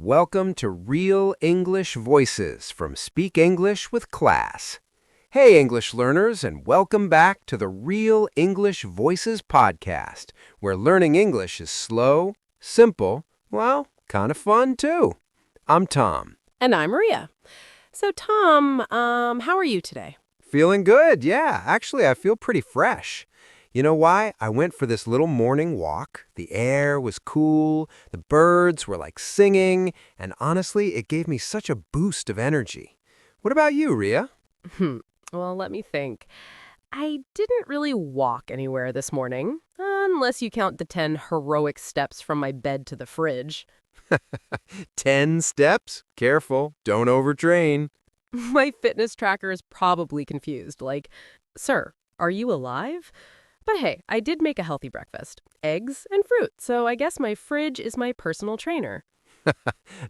welcome to Real English Voices from Speak English with Class. Hey, English learners, and welcome back to the Real English Voices podcast, where learning English is slow, simple, well, kind of fun too. I'm Tom. And I'm Maria. So, Tom, how are you today? Feeling good, yeah. Actually, I feel pretty fresh. You know why? I went for this little morning walk. The air was cool, the birds were like singing, and honestly, it gave me such a boost of energy. What about you, Ria? Well, let me think. I didn't really walk anywhere this morning, unless you count the 10 heroic steps from my bed to the fridge. 10 steps? Careful, don't overtrain. My fitness tracker is probably confused, like, "Sir, are you alive?" But hey, I did make a healthy breakfast. Eggs and fruit, so I guess my fridge is my personal trainer.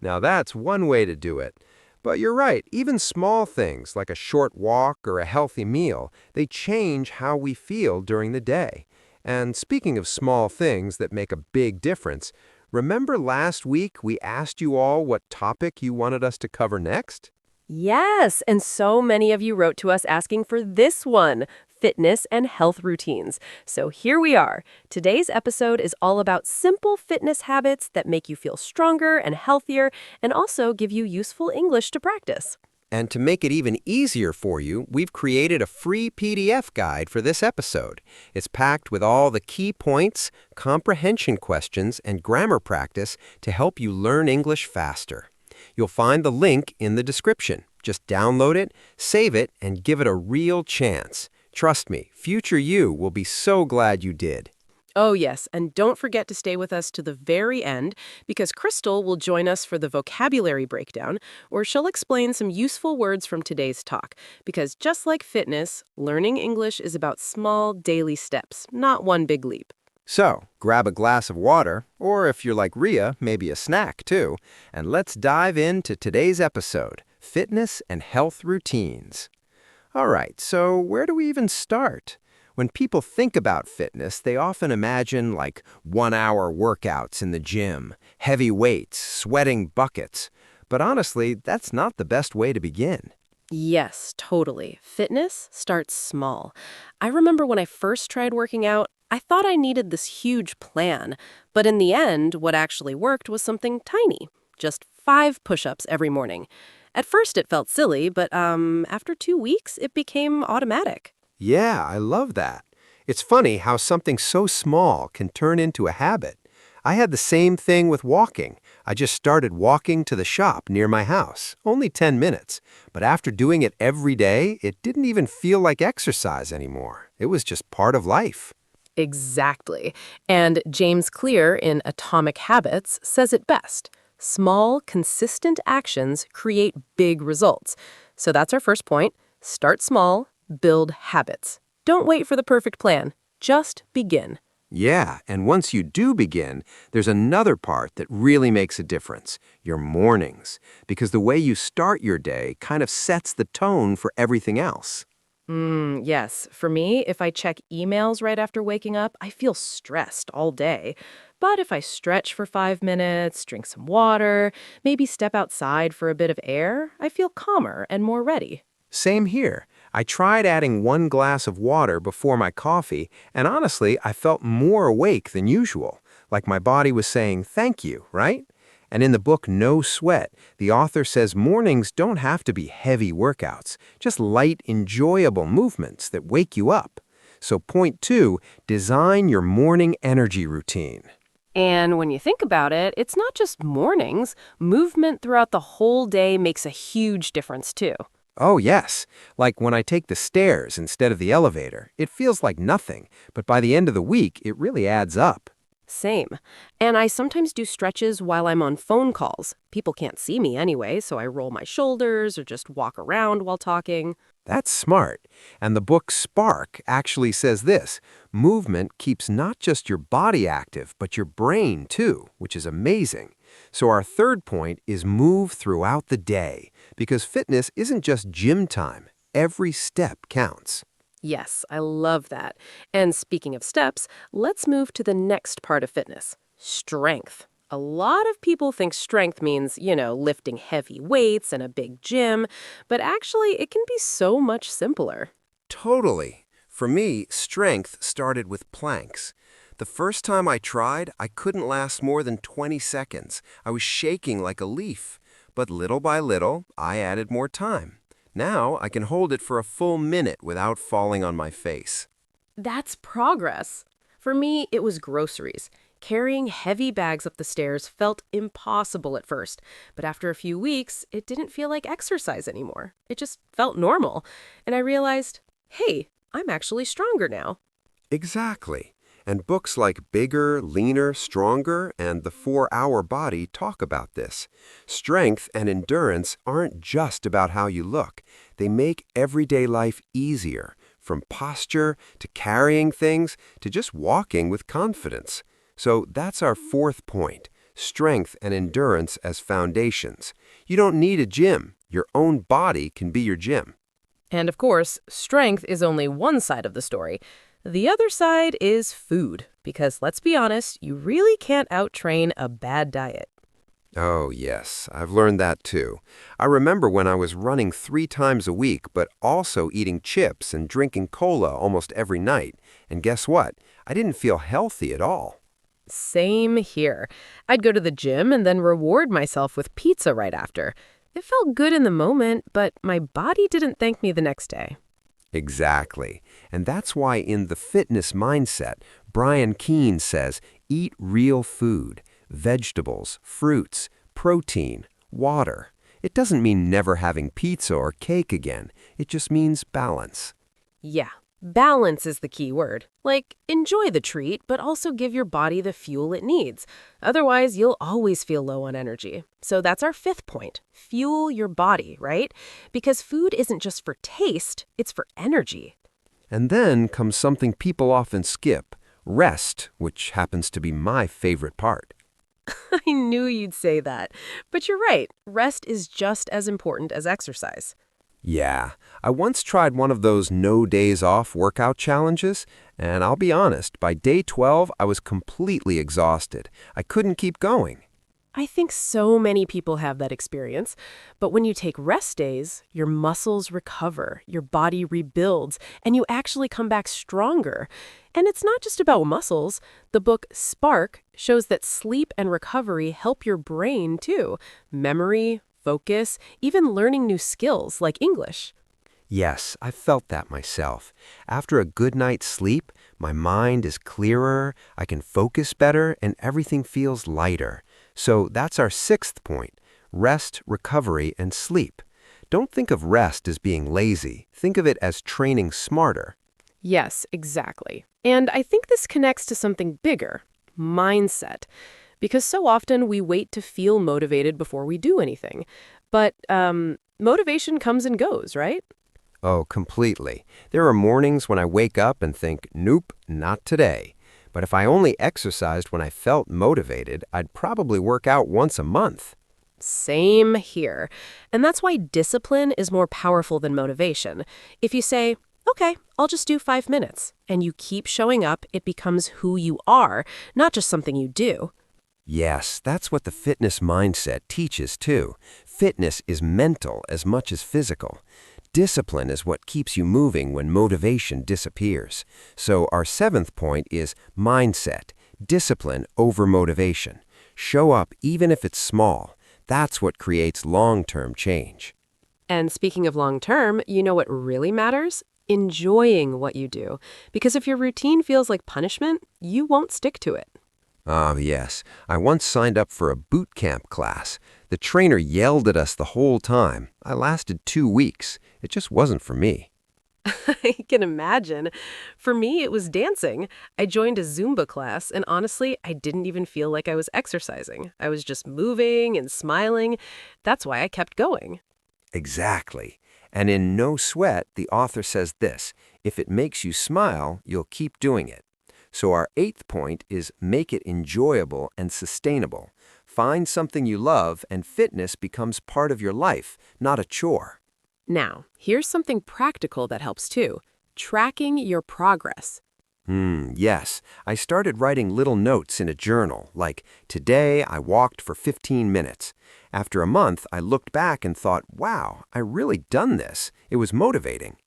Now that's one way to do it. But you're right, even small things like a short walk or a healthy meal, they change how we feel during the day. And speaking of small things that make a big difference, remember last week we asked you all what topic you wanted us to cover next? Yes, and so many of you wrote to us asking for this one, fitness and health routines. So here we are. Today's episode is all about simple fitness habits that make you feel stronger and healthier and also give you useful English to practice. And to make it even easier for you, we've created a free PDF guide for this episode. It's packed with all the key points, comprehension questions, and grammar practice to help you learn English faster. You'll find the link in the description. Just download it, save it, and give it a real chance. Trust me, future you will be so glad you did. Oh, yes, and don't forget to stay with us to the very end because Crystal will join us for the vocabulary breakdown, where she'll explain some useful words from today's talk. Because just like fitness, learning English is about small daily steps, not one big leap. So, grab a glass of water, or if you're like Ria, maybe a snack too, and let's dive into today's episode, Fitness and Health Routines. All right, so where do we even start? When people think about fitness, they often imagine like 1-hour workouts in the gym, heavy weights, sweating buckets. But honestly, that's not the best way to begin. Yes, totally. Fitness starts small. I remember when I first tried working out, I thought I needed this huge plan. But in the end, what actually worked was something tiny. Just 5 push-ups every morning. At first, it felt silly, but after 2 weeks, it became automatic. Yeah, I love that. It's funny how something so small can turn into a habit. I had the same thing with walking. I just started walking to the shop near my house, only 10 minutes. But after doing it every day, it didn't even feel like exercise anymore. It was just part of life. Exactly. And James Clear in Atomic Habits says it best. Small, consistent actions create big results. So that's our first point. Start small, build habits. Don't wait for the perfect plan. Just begin. Yeah, and once you do begin, there's another part that really makes a difference, your mornings, because the way you start your day kind of sets the tone for everything else. Yes. For me, if I check emails right after waking up, I feel stressed all day. But if I stretch for 5 minutes, drink some water, maybe step outside for a bit of air, I feel calmer and more ready. Same here. I tried adding 1 glass of water before my coffee, and honestly, I felt more awake than usual, like my body was saying thank you, right? And in the book No Sweat, the author says mornings don't have to be heavy workouts, just light, enjoyable movements that wake you up. So point 2, design your morning energy routine. And when you think about it, it's not just mornings. Movement throughout the whole day makes a huge difference, too. Oh, yes. Like when I take the stairs instead of the elevator, it feels like nothing, but by the end of the week, it really adds up. Same. And I sometimes do stretches while I'm on phone calls. People can't see me anyway, so I roll my shoulders or just walk around while talking. That's smart. And the book Spark actually says this, movement keeps not just your body active, but your brain too, which is amazing. So our third point is move throughout the day, because fitness isn't just gym time. Every step counts. Yes, I love that. And speaking of steps, let's move to the next part of fitness, strength. A lot of people think strength means, lifting heavy weights and a big gym, but actually it can be so much simpler. Totally. For me, strength started with planks. The first time I tried, I couldn't last more than 20 seconds. I was shaking like a leaf. But little by little, I added more time. Now I can hold it for a full minute without falling on my face. That's progress. For me, it was groceries. Carrying heavy bags up the stairs felt impossible at first, but after a few weeks, it didn't feel like exercise anymore. It just felt normal. And I realized, hey, I'm actually stronger now. Exactly. And books like Bigger, Leaner, Stronger, and The 4-Hour Body talk about this. Strength and endurance aren't just about how you look. They make everyday life easier, from posture to carrying things to just walking with confidence. So that's our fourth point, strength and endurance as foundations. You don't need a gym. Your own body can be your gym. And of course, strength is only one side of the story. The other side is food, because let's be honest, you really can't outtrain a bad diet. Oh, yes, I've learned that too. I remember when I was running 3 times a week, but also eating chips and drinking cola almost every night. And guess what? I didn't feel healthy at all. Same here. I'd go to the gym and then reward myself with pizza right after. It felt good in the moment, but my body didn't thank me the next day. Exactly. And that's why in the fitness mindset, Brian Keane says, eat real food, vegetables, fruits, protein, water. It doesn't mean never having pizza or cake again. It just means balance. Yeah, balance is the key word. Like, enjoy the treat, but also give your body the fuel it needs. Otherwise, you'll always feel low on energy. So that's our fifth point. Fuel your body, right? Because food isn't just for taste, it's for energy. And then comes something people often skip, rest, which happens to be my favorite part. I knew you'd say that. But you're right, rest is just as important as exercise. Yeah, I once tried one of those no days off workout challenges, and I'll be honest, by day 12, I was completely exhausted. I couldn't keep going. I think so many people have that experience. But when you take rest days, your muscles recover, your body rebuilds, and you actually come back stronger. And it's not just about muscles. The book Spark shows that sleep and recovery help your brain too. Memory, focus, even learning new skills like English. Yes, I felt that myself. After a good night's sleep, my mind is clearer, I can focus better, and everything feels lighter. So that's our sixth point, rest, recovery, and sleep. Don't think of rest as being lazy. Think of it as training smarter. Yes, exactly. And I think this connects to something bigger, mindset. Because so often we wait to feel motivated before we do anything. But motivation comes and goes, right? Oh, completely. There are mornings when I wake up and think, nope, not today. But if I only exercised when I felt motivated, I'd probably work out once a month. Same here. And that's why discipline is more powerful than motivation. If you say, okay, I'll just do 5 minutes, and you keep showing up, it becomes who you are, not just something you do. Yes, that's what the fitness mindset teaches too. Fitness is mental as much as physical. Discipline is what keeps you moving when motivation disappears. So our seventh point is mindset, discipline over motivation. Show up even if it's small. That's what creates long-term change. And speaking of long term, you know what really matters? Enjoying what you do. Because if your routine feels like punishment, you won't stick to it. Ah, yes. I once signed up for a boot camp class. The trainer yelled at us the whole time. I lasted 2 weeks. It just wasn't for me. I can imagine. For me, it was dancing. I joined a Zumba class, and honestly, I didn't even feel like I was exercising. I was just moving and smiling. That's why I kept going. Exactly. And in No Sweat, the author says this, if it makes you smile, you'll keep doing it. So our eighth point is make it enjoyable and sustainable. Find something you love and fitness becomes part of your life, not a chore. Now, here's something practical that helps too. Tracking your progress. Yes. I started writing little notes in a journal, like, today I walked for 15 minutes. After a month, I looked back and thought, wow, I really done this. It was motivating.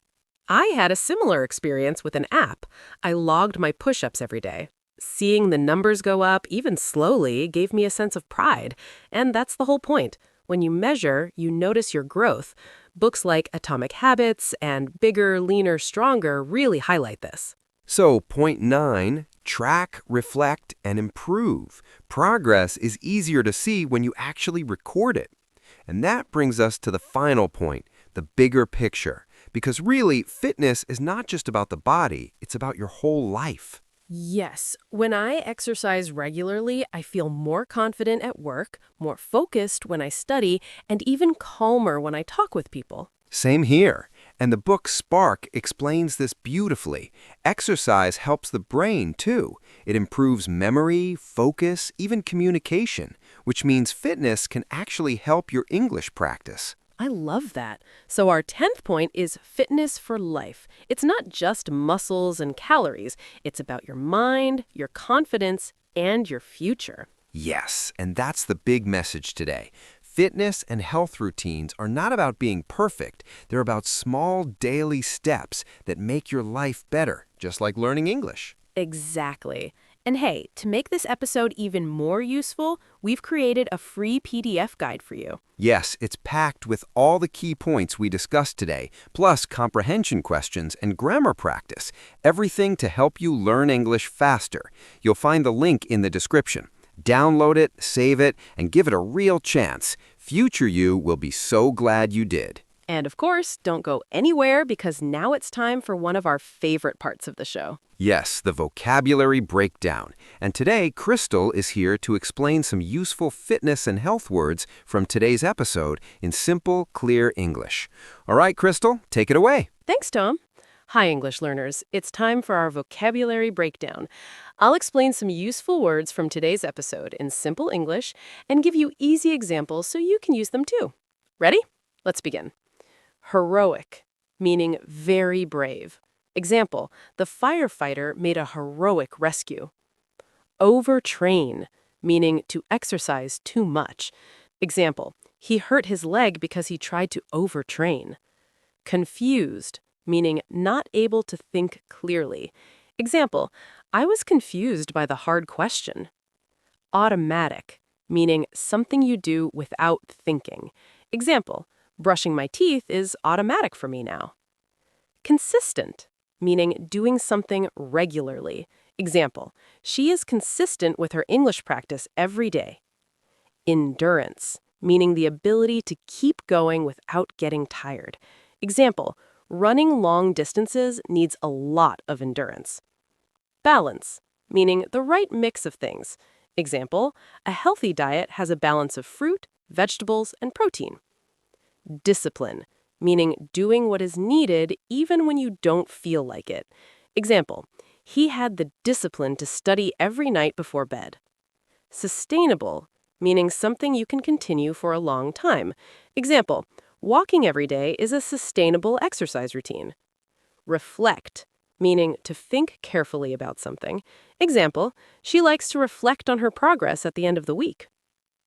I had a similar experience with an app. I logged my push-ups every day. Seeing the numbers go up, even slowly, gave me a sense of pride. And that's the whole point. When you measure, you notice your growth. Books like Atomic Habits and Bigger, Leaner, Stronger really highlight this. So, point 9, track, reflect, and improve. Progress is easier to see when you actually record it. And that brings us to the final point, the bigger picture. Because really, fitness is not just about the body, it's about your whole life. Yes, when I exercise regularly, I feel more confident at work, more focused when I study, and even calmer when I talk with people. Same here. And the book Spark explains this beautifully. Exercise helps the brain, too. It improves memory, focus, even communication, which means fitness can actually help your English practice. I love that. So our 10th point is fitness for life. It's not just muscles and calories. It's about your mind, your confidence, and your future. Yes, and that's the big message today. Fitness and health routines are not about being perfect. They're about small daily steps that make your life better, just like learning English. Exactly. And hey, to make this episode even more useful, we've created a free PDF guide for you. Yes, it's packed with all the key points we discussed today, plus comprehension questions and grammar practice, everything to help you learn English faster. You'll find the link in the description. Download it, save it, and give it a real chance. Future you will be so glad you did. And of course, don't go anywhere because now it's time for one of our favorite parts of the show. Yes, the vocabulary breakdown. And today, Crystal is here to explain some useful fitness and health words from today's episode in simple, clear English. All right, Crystal, take it away. Thanks, Tom. Hi, English learners. It's time for our vocabulary breakdown. I'll explain some useful words from today's episode in simple English and give you easy examples so you can use them too. Ready? Let's begin. Heroic, meaning very brave. Example, the firefighter made a heroic rescue. Overtrain, meaning to exercise too much. Example, he hurt his leg because he tried to overtrain. Confused, meaning not able to think clearly. Example, I was confused by the hard question. Automatic, meaning something you do without thinking. Example, brushing my teeth is automatic for me now. Consistent, meaning doing something regularly. Example, she is consistent with her English practice every day. Endurance, meaning the ability to keep going without getting tired. Example, running long distances needs a lot of endurance. Balance, meaning the right mix of things. Example, a healthy diet has a balance of fruit, vegetables, and protein. Discipline, meaning doing what is needed even when you don't feel like it. Example, he had the discipline to study every night before bed. Sustainable, meaning something you can continue for a long time. Example, walking every day is a sustainable exercise routine. Reflect, meaning to think carefully about something. Example, she likes to reflect on her progress at the end of the week.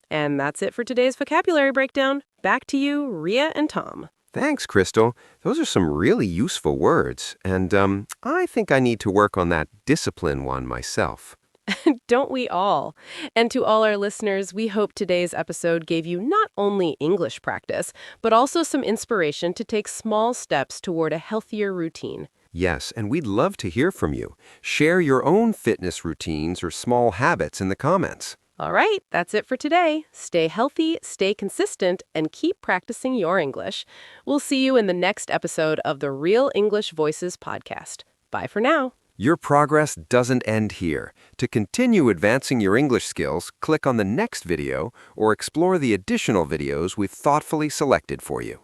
And that's it for today's vocabulary breakdown. Back to you, Ria and Tom. Thanks, Crystal. Those are some really useful words. And I think I need to work on that discipline one myself. Don't we all? And to all our listeners, we hope today's episode gave you not only English practice, but also some inspiration to take small steps toward a healthier routine. Yes, and we'd love to hear from you. Share your own fitness routines or small habits in the comments. All right, that's it for today. Stay healthy, stay consistent, and keep practicing your English. We'll see you in the next episode of the Real English Voices podcast. Bye for now. Your progress doesn't end here. To continue advancing your English skills, click on the next video or explore the additional videos we've thoughtfully selected for you.